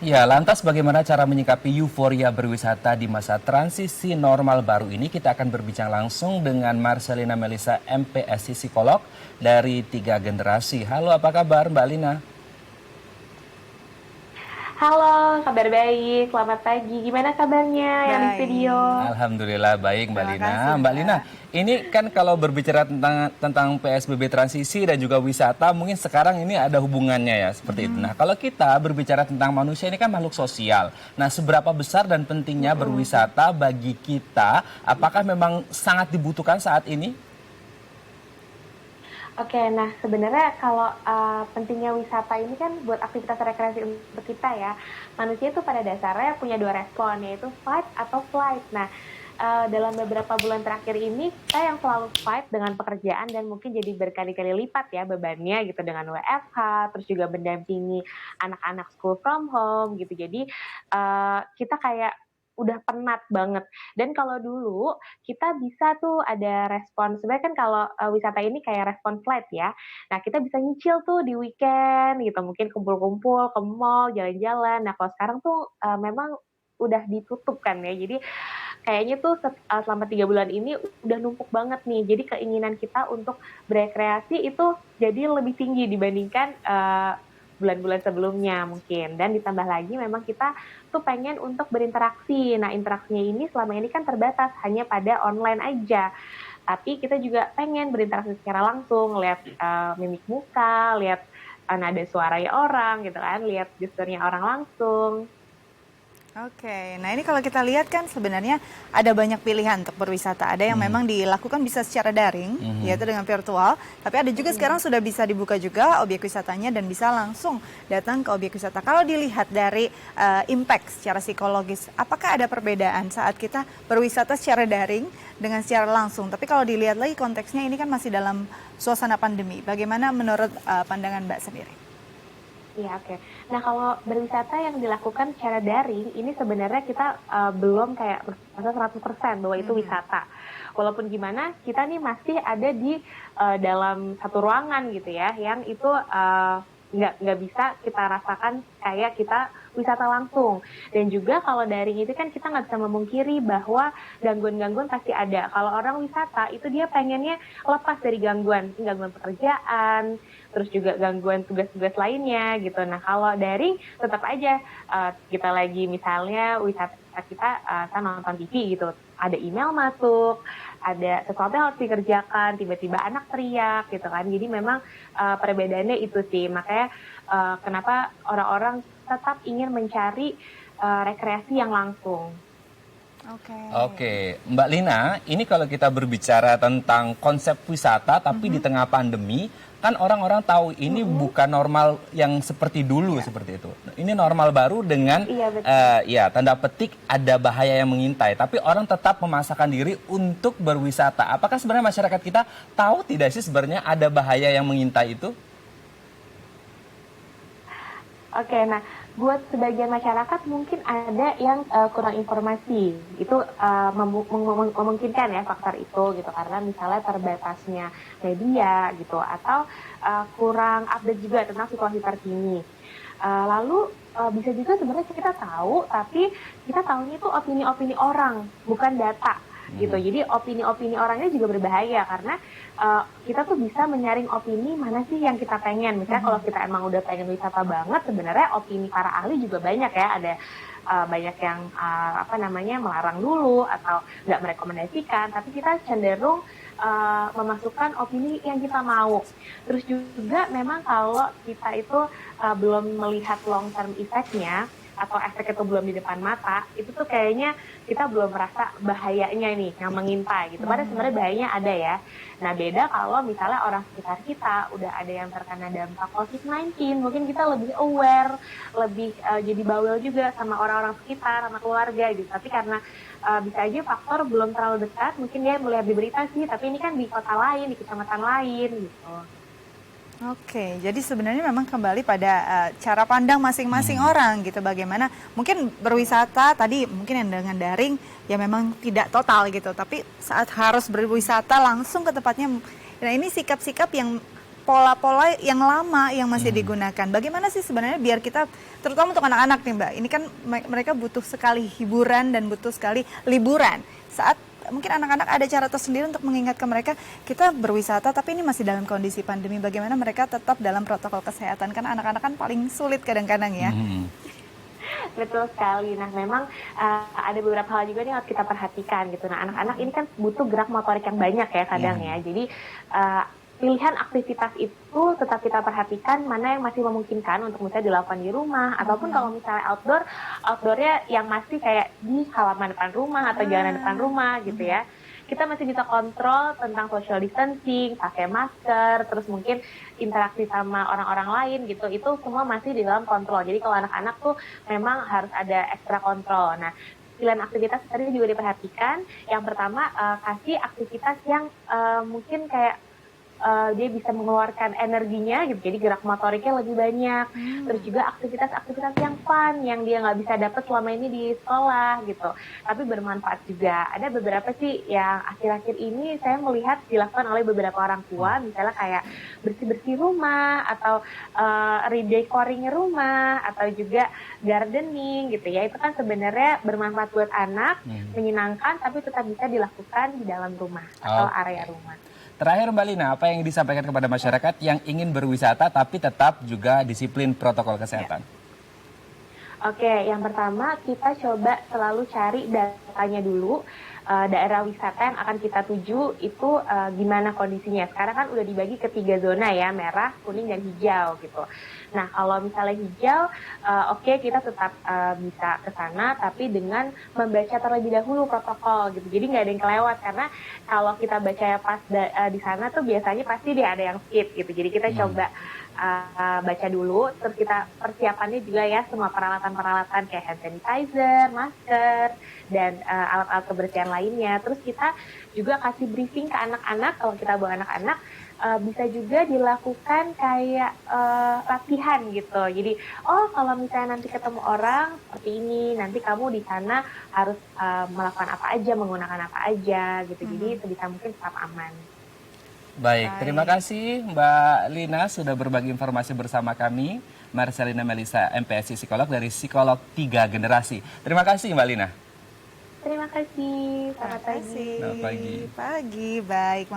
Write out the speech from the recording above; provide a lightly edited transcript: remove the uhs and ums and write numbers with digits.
Ya, lantas bagaimana cara menyikapi euforia berwisata di masa transisi normal baru ini? Kita akan berbincang langsung dengan Marcelina Melisa, MPSI Psikolog dari Tiga Generasi. Halo, apa kabar Mbak Lina? Halo, kabar baik. Selamat pagi. Gimana kabarnya yang di studio? Baik, Alhamdulillah baik Mbak terima Lina. kasih Mbak Lina, Mbak. ini kan kalau berbicara tentang PSBB transisi dan juga wisata, mungkin sekarang ini ada hubungannya ya seperti itu. Nah, kalau kita berbicara tentang manusia ini kan makhluk sosial. Nah, seberapa besar dan pentingnya berwisata bagi kita? Apakah memang sangat dibutuhkan saat ini? Oke, nah sebenarnya kalau pentingnya wisata ini kan buat aktivitas rekreasi untuk kita ya. Manusia itu pada dasarnya punya dua respon, yaitu fight atau flight. Nah, dalam beberapa bulan terakhir ini, kita yang selalu fight dengan pekerjaan dan mungkin jadi berkali-kali lipat ya bebannya gitu dengan WFH, terus juga mendampingi anak-anak school from home gitu. Jadi kita kayak udah penat banget. Dan kalau dulu kita bisa tuh ada respon, sebenarnya kan kalau wisata ini kayak respon flight ya. Nah, kita bisa nyicil tuh di weekend gitu, mungkin kumpul-kumpul ke mall, jalan-jalan. Nah, kalau sekarang tuh memang udah ditutup kan ya. Jadi kayaknya tuh selama 3 bulan ini udah numpuk banget nih. Jadi keinginan kita untuk berekreasi itu jadi lebih tinggi dibandingkan bulan-bulan sebelumnya mungkin. Dan ditambah lagi memang kita tuh pengen untuk berinteraksi. Nah, interaksinya ini selama ini kan terbatas hanya pada online aja. Tapi kita juga pengen berinteraksi secara langsung, lihat mimik muka, lihat nada suaranya orang gitu kan, lihat gesturnya orang langsung. Oke, nah ini kalau kita lihat kan sebenarnya ada banyak pilihan untuk berwisata. Ada yang memang dilakukan bisa secara daring, yaitu dengan virtual. Tapi ada juga sekarang sudah bisa dibuka juga objek wisatanya dan bisa langsung datang ke objek wisata. Kalau dilihat dari impact secara psikologis, apakah ada perbedaan saat kita berwisata secara daring dengan secara langsung? Tapi kalau dilihat lagi konteksnya ini kan masih dalam suasana pandemi. Bagaimana menurut pandangan Mbak sendiri? Iya, oke. Nah, kalau berwisata yang dilakukan secara daring, ini sebenarnya kita belum kayak merasa 100% bahwa itu wisata. Walaupun gimana, kita nih masih ada di dalam satu ruangan gitu ya, yang itu nggak bisa kita rasakan kayak kita wisata langsung. Dan juga kalau daring itu kan kita nggak bisa memungkiri bahwa gangguan-gangguan pasti ada. Kalau orang wisata itu dia pengennya lepas dari gangguan pekerjaan, terus juga gangguan tugas-tugas lainnya gitu. Nah, kalau daring tetap aja kita lagi misalnya wisata kita nonton TV gitu, ada email masuk, ada sesuatu yang harus dikerjakan, tiba-tiba anak teriak gitu kan. Jadi memang perbedaannya itu sih. Makanya kenapa orang-orang tetap ingin mencari rekreasi yang langsung. Oke. Oke, Mbak Lina, ini kalau kita berbicara tentang konsep wisata tapi di tengah pandemi, kan orang-orang tahu ini bukan normal yang seperti dulu seperti itu. Ini normal baru dengan Iya, betul. ya tanda petik ada bahaya yang mengintai, tapi orang tetap memaksakan diri untuk berwisata. Apakah sebenarnya masyarakat kita tahu tidak sih sebenarnya ada bahaya yang mengintai itu? Oke, nah buat sebagian masyarakat mungkin ada yang kurang informasi. Itu memungkinkan ya faktor itu gitu karena misalnya terbatasnya media gitu atau kurang update juga tentang situasi terkini. Lalu bisa juga sebenarnya kita tahu tapi kita tahunya itu opini-opini orang, bukan data gitu. Jadi opini-opini orangnya juga berbahaya karena kita tuh bisa menyaring opini mana sih yang kita pengen. Misalnya kalau kita emang udah pengen wisata banget, sebenarnya opini para ahli juga banyak ya. Ada banyak yang melarang dulu atau nggak merekomendasikan. Tapi kita cenderung memasukkan opini yang kita mau. Terus juga memang kalau kita itu belum melihat long term effect-nya atau efek itu belum di depan mata, itu tuh kayaknya kita belum merasa bahayanya nih yang mengintai gitu. Padahal sebenarnya bahayanya ada ya. Nah, beda kalau misalnya orang sekitar kita udah ada yang terkena dampak COVID-19, mungkin kita lebih aware, lebih jadi bawel juga sama orang-orang sekitar, sama keluarga gitu. Tapi karena bisa aja faktor belum terlalu dekat, mungkin dia melihat di berita sih, tapi ini kan di kota lain, di kecamatan lain gitu. Oke, jadi sebenarnya memang kembali pada cara pandang masing-masing orang gitu. Bagaimana mungkin berwisata tadi mungkin yang dengan daring ya memang tidak total gitu. Tapi saat harus berwisata langsung ke tempatnya, nah ini sikap-sikap yang pola-pola yang lama yang masih digunakan. Bagaimana sih sebenarnya biar kita, terutama untuk anak-anak nih Mbak, ini kan mereka butuh sekali hiburan dan butuh sekali liburan. Saat mungkin anak-anak ada cara tersendiri untuk mengingatkan mereka, kita berwisata tapi ini masih dalam kondisi pandemi, bagaimana mereka tetap dalam protokol kesehatan, kan anak-anak kan paling sulit kadang-kadang ya. Betul sekali. Nah, memang ada beberapa hal juga nih harus kita perhatikan gitu. Nah, anak-anak ini kan butuh gerak motorik yang banyak ya kadang ya. Jadi pilihan aktivitas itu tetap kita perhatikan mana yang masih memungkinkan untuk misalnya dilakukan di rumah, ataupun kalau misalnya outdoornya yang masih kayak di halaman depan rumah atau jalanan depan rumah gitu ya. Kita masih bisa kontrol tentang social distancing, pakai masker, terus mungkin interaksi sama orang-orang lain gitu, itu semua masih di dalam kontrol. Jadi kalau anak-anak tuh memang harus ada ekstra kontrol. Nah, pilihan aktivitas tadi juga diperhatikan. Yang pertama, kasih aktivitas yang mungkin kayak dia bisa mengeluarkan energinya gitu, jadi gerak motoriknya lebih banyak. Terus juga aktivitas-aktivitas yang fun yang dia nggak bisa dapat selama ini di sekolah gitu, tapi bermanfaat juga. Ada beberapa sih yang akhir-akhir ini saya melihat dilakukan oleh beberapa orang tua, misalnya kayak bersih-bersih rumah atau redecoring rumah atau juga gardening gitu ya. Itu kan sebenarnya bermanfaat buat anak, menyenangkan, tapi tetap bisa dilakukan di dalam rumah atau area rumah. Terakhir Mbak Lina, apa yang disampaikan kepada masyarakat yang ingin berwisata tapi tetap juga disiplin protokol kesehatan? Oke, yang pertama kita coba selalu cari datanya dulu, daerah wisata yang akan kita tuju itu gimana kondisinya. Sekarang kan udah dibagi ke 3 zona ya, merah, kuning, dan hijau gitu. Nah, kalau misalnya hijau, oke, kita tetap bisa ke sana, tapi dengan membaca terlebih dahulu protokol gitu. Jadi nggak ada yang kelewat, karena kalau kita baca pas di sana tuh biasanya pasti dia ada yang skip gitu. Jadi kita coba baca dulu, terus kita persiapannya juga ya, semua peralatan-peralatan kayak hand sanitizer, masker, dan alat-alat kebersihan lainnya. Terus kita juga kasih briefing ke anak-anak, kalau kita bawa anak-anak, bisa juga dilakukan kayak latihan gitu. Jadi, kalau misalnya nanti ketemu orang seperti ini, nanti kamu di sana harus melakukan apa aja, menggunakan apa aja gitu. Jadi sebisa mungkin tetap aman. Baik, terima kasih Mbak Lina sudah berbagi informasi bersama kami. Marcelina Melisa, MPSI Psikolog dari Psikolog 3 Generasi. Terima kasih Mbak Lina. Terima kasih. Selamat pagi. Selamat pagi. Pagi, baik.